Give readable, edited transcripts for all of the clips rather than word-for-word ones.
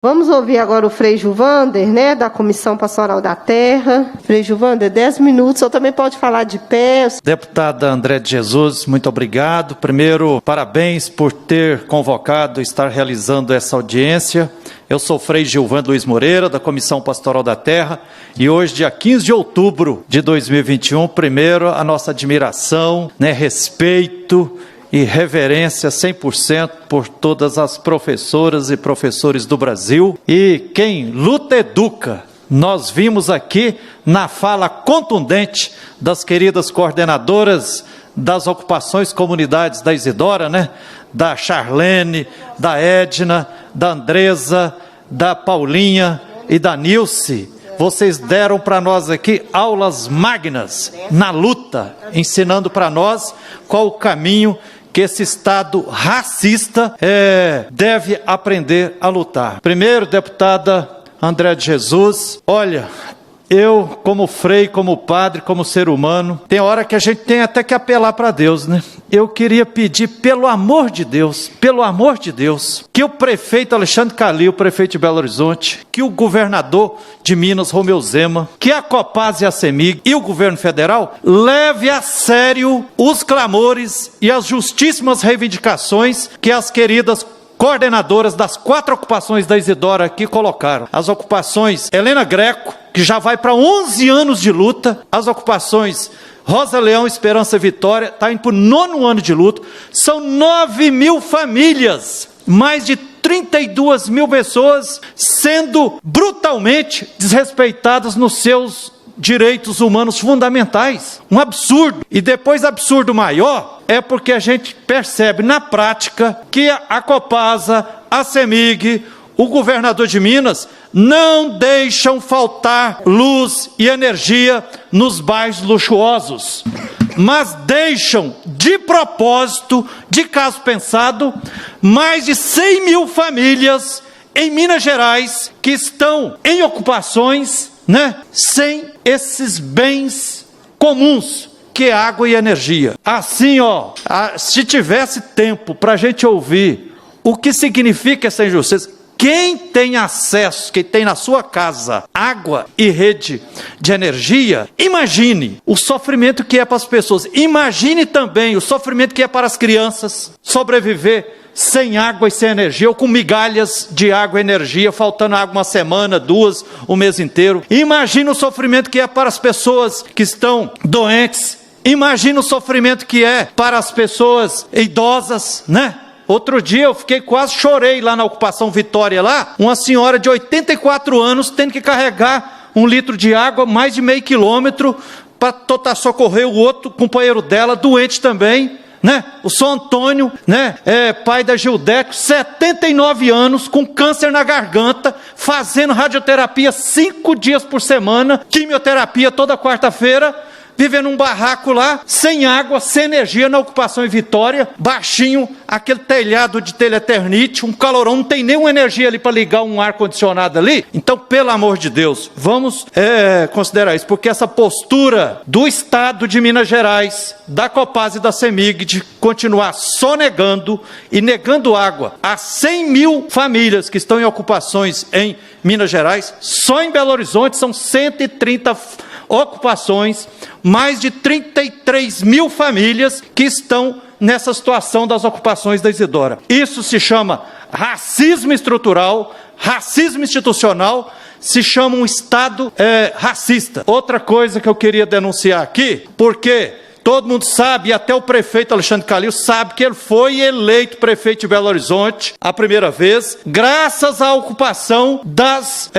Vamos ouvir agora o Frei Gilvander, né, da Comissão Pastoral da Terra. Frei Gilvander, 10 minutos, ou também pode falar de pé. Deputada André de Jesus, muito obrigado. Primeiro, parabéns por ter convocado, estar realizando essa audiência. Eu sou Frei Gilvander Luiz Moreira, da Comissão Pastoral da Terra, e hoje, dia 15 de outubro de 2021, primeiro, a nossa admiração, respeito e reverência 100% por todas as professoras e professores do Brasil. E quem luta educa, nós vimos aqui na fala contundente das queridas coordenadoras das ocupações comunidades da Isidora, da Charlene, da Edna, da Andresa, da Paulinha e da Nilce. Vocês deram para nós aqui aulas magnas na luta, ensinando para nós qual o caminho que esse Estado racista deve aprender a lutar. Primeiro, deputada André de Jesus, olha, eu como frei, como padre, como ser humano, tem hora que a gente tem até que apelar para Deus, Eu queria pedir, pelo amor de Deus, que o prefeito Alexandre Calil, prefeito de Belo Horizonte, que o governador de Minas, Romeu Zema, que a Copasa e a CEMIG e o governo federal leve a sério os clamores e as justíssimas reivindicações que as queridas coordenadoras das 4 ocupações da Isidora aqui colocaram. As ocupações Helena Greco, que já vai para 11 anos de luta, as ocupações Rosa Leão, Esperança e Vitória, está indo para o 9º ano de luta, são 9.000 famílias, mais de 32 mil pessoas sendo brutalmente desrespeitadas nos seus direitos humanos fundamentais. Um absurdo. E depois, absurdo maior, é porque a gente percebe na prática que a Copasa, a CEMIG, o governador de Minas não deixam faltar luz e energia nos bairros luxuosos, mas deixam de propósito, de caso pensado, mais de 100 mil famílias em Minas Gerais que estão em ocupações, sem esses bens comuns, que é água e energia. Assim, se tivesse tempo para a gente ouvir o que significa essa injustiça, quem tem acesso, quem tem na sua casa água e rede de energia, imagine o sofrimento que é para as pessoas, imagine também o sofrimento que é para as crianças sobreviver sem água e sem energia, ou com migalhas de água e energia, faltando água uma semana, 2, o mês inteiro. Imagina o sofrimento que é para as pessoas que estão doentes, imagina o sofrimento que é para as pessoas idosas, Outro dia eu quase chorei lá na ocupação Vitória, uma senhora de 84 anos tendo que carregar 1 litro de água, mais de meio quilômetro, para tentar socorrer o outro companheiro dela, doente também, O São Antônio, pai da Gildete, 79 anos, com câncer na garganta, fazendo radioterapia 5 dias por semana, quimioterapia toda quarta-feira, vivendo num barraco lá, sem água, sem energia, na ocupação em Vitória, baixinho, aquele telhado de telha-eternite, um calorão, não tem nenhuma energia ali para ligar um ar-condicionado ali. Então, pelo amor de Deus, vamos considerar isso, porque essa postura do Estado de Minas Gerais, da Copasa e da CEMIG, de continuar sonegando e negando água a 100 mil famílias que estão em ocupações em Minas Gerais, só em Belo Horizonte são 130 ocupações, mais de 33 mil famílias que estão nessa situação das ocupações da Isidora. Isso se chama racismo estrutural, racismo institucional, se chama um Estado racista. Outra coisa que eu queria denunciar aqui, porque todo mundo sabe, e até o prefeito Alexandre Calil sabe, que ele foi eleito prefeito de Belo Horizonte a primeira vez, graças à ocupação das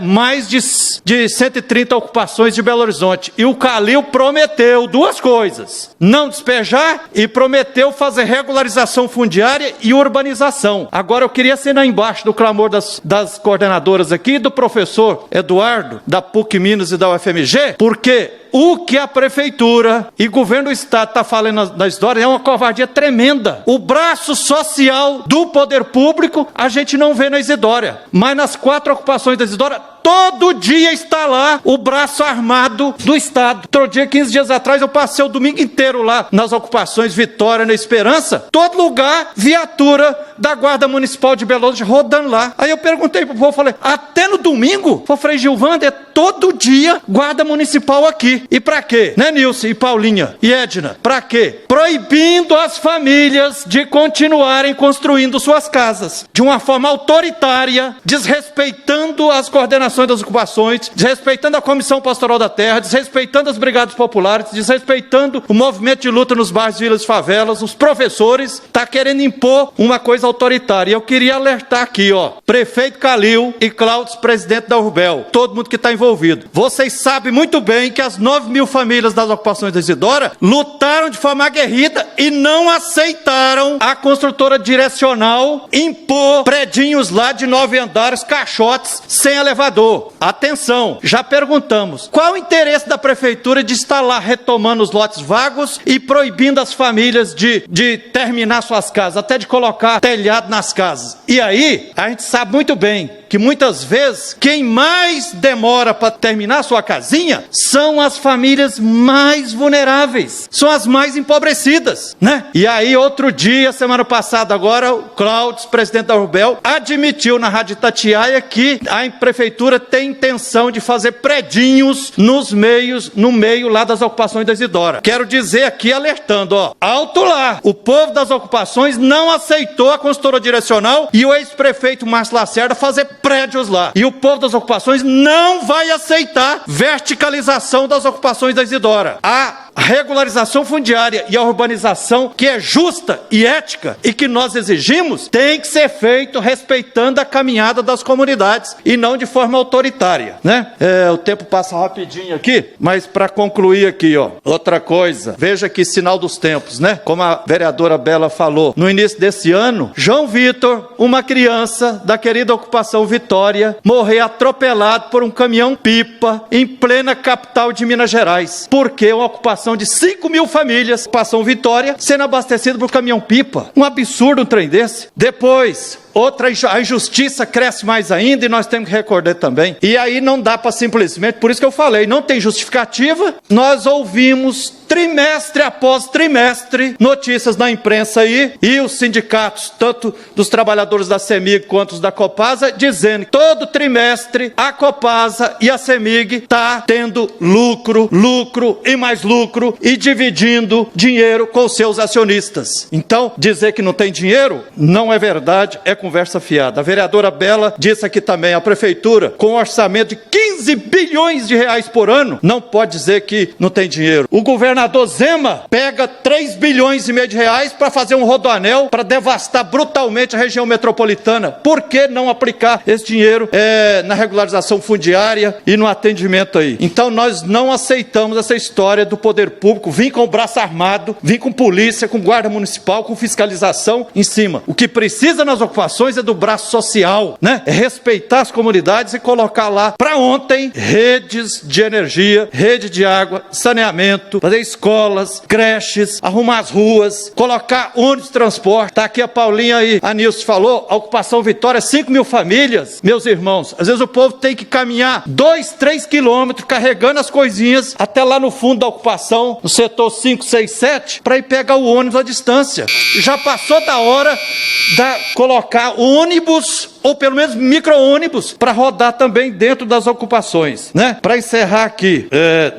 mais de 130 ocupações de Belo Horizonte. E o Calil prometeu 2 coisas: não despejar, e prometeu fazer regularização fundiária e urbanização. Agora eu queria assinar embaixo do clamor das coordenadoras aqui, do professor Eduardo, da PUC Minas e da UFMG, porque o que a prefeitura e o governo do estado está falando na história é uma covardia tremenda. O braço social do poder público a gente não vê na Isidora, mas nas 4 ocupações da Isidora todo dia está lá o braço armado do Estado. Outro dia, 15 dias atrás, eu passei o domingo inteiro lá nas ocupações Vitória, na Esperança. Todo lugar, viatura da Guarda Municipal de Belo Horizonte rodando lá. Aí eu perguntei pro povo, falei, até no domingo? Ô, Frei Gilvando, é todo dia Guarda Municipal aqui. E pra quê? Né, Nilce e Paulinha e Edna? Pra quê? Proibindo as famílias de continuarem construindo suas casas. De uma forma autoritária, desrespeitando as coordenações das ocupações, desrespeitando a Comissão Pastoral da Terra, desrespeitando as brigadas populares, desrespeitando o movimento de luta nos bairros, vilas e favelas, os professores, tá querendo impor uma coisa autoritária. Eu queria alertar aqui, ó, prefeito Calil e Cláudio, presidente da Urbel, todo mundo que está envolvido. Vocês sabem muito bem que as 9.000 famílias das ocupações da Isidora lutaram de forma aguerrida e não aceitaram a construtora direcional impor predinhos lá de 9 andares, caixotes, sem elevador. Atenção, já perguntamos, qual o interesse da prefeitura de estar lá retomando os lotes vagos e proibindo as famílias de terminar suas casas, até de colocar telhado nas casas? E aí, a gente sabe muito bem que muitas vezes quem mais demora para terminar sua casinha são as famílias mais vulneráveis, são as mais empobrecidas, né? E aí, outro dia, semana passada agora, o Cláudio, presidente da Urbel, admitiu na Rádio Itatiaia que a prefeitura tem intenção de fazer predinhos no meio lá das ocupações da Isidora. Quero dizer aqui, alertando, ó, alto lá, o povo das ocupações não aceitou a construtora direcional e o ex-prefeito Márcio Lacerda fazer prédios lá. E o povo das ocupações não vai aceitar verticalização das ocupações da Isidora. A regularização fundiária e a urbanização que é justa e ética e que nós exigimos tem que ser feito respeitando a caminhada das comunidades e não de forma autoritária, né? O tempo passa rapidinho aqui, mas para concluir aqui, ó, outra coisa, veja que sinal dos tempos, né? Como a vereadora Bela falou, no início desse ano, João Vitor, uma criança da querida ocupação Vitória, morreu atropelado por um caminhão-pipa em plena capital de Minas Gerais, porque uma ocupação de 5.000 famílias, ocupação Vitória, sendo abastecida por caminhão-pipa. Um absurdo um trem desse. Depois, a injustiça cresce mais ainda e nós temos que recordar também. E aí não dá para simplesmente, por isso que eu falei, não tem justificativa. Nós ouvimos trimestre após trimestre notícias na imprensa aí e os sindicatos, tanto dos trabalhadores da CEMIG quanto os da Copasa, dizendo que todo trimestre a Copasa e a CEMIG está tendo lucro e mais lucro e dividindo dinheiro com os seus acionistas. Então, dizer que não tem dinheiro não é verdade, é conversa fiada. A vereadora Bela disse aqui também, a prefeitura, com um orçamento de 15 bilhões de reais por ano, não pode dizer que não tem dinheiro. O governador Zema pega 3 bilhões e meio de reais para fazer um rodoanel para devastar brutalmente a região metropolitana. Por que não aplicar esse dinheiro na regularização fundiária e no atendimento aí? Então nós não aceitamos essa história do poder público vir com o braço armado, vir com polícia, com guarda municipal, com fiscalização em cima. O que precisa nas ocupações é do braço social, né? É respeitar as comunidades e colocar lá, para ontem, redes de energia, rede de água, saneamento, fazer escolas, creches, arrumar as ruas, colocar ônibus de transporte. Tá aqui a Paulinha aí, a Nilce falou, a ocupação Vitória, 5.000 famílias. Meus irmãos, às vezes o povo tem que caminhar 2, 3 quilômetros carregando as coisinhas até lá no fundo da ocupação, no setor 5, 6, 7, para ir pegar o ônibus à distância. Já passou da hora de colocar ônibus, ou pelo menos micro-ônibus, para rodar também dentro das ocupações, né? Para encerrar aqui,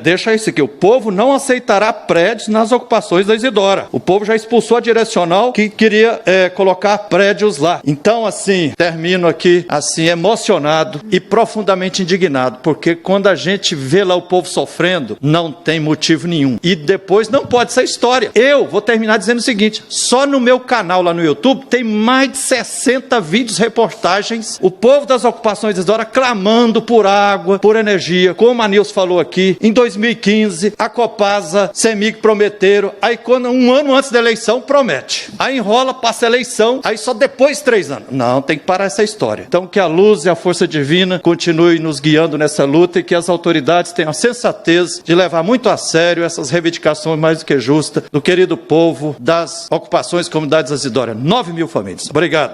deixa isso aqui, o povo não aceitará prédios nas ocupações da Isidora. O povo já expulsou a direcional que queria colocar prédios lá. Então, assim, termino aqui, assim, emocionado e profundamente indignado, porque quando a gente vê lá o povo sofrendo, não tem motivo nenhum. E depois não pode ser história. Eu vou terminar dizendo o seguinte, só no meu canal lá no YouTube tem mais de 60 vídeos reportagens, o povo das ocupações da Isidora clamando por água, por energia, como a Nilce falou aqui, em 2015, a Copasa, CEMIG prometeram, aí quando um ano antes da eleição, promete. Aí enrola, passa a eleição, aí só depois de 3 anos. Não, tem que parar essa história. Então que a luz e a força divina continue nos guiando nessa luta e que as autoridades tenham a sensatez de levar muito a sério essas reivindicações mais do que justas do querido povo das ocupações comunidades da Isidora. 9.000 famílias. Obrigado.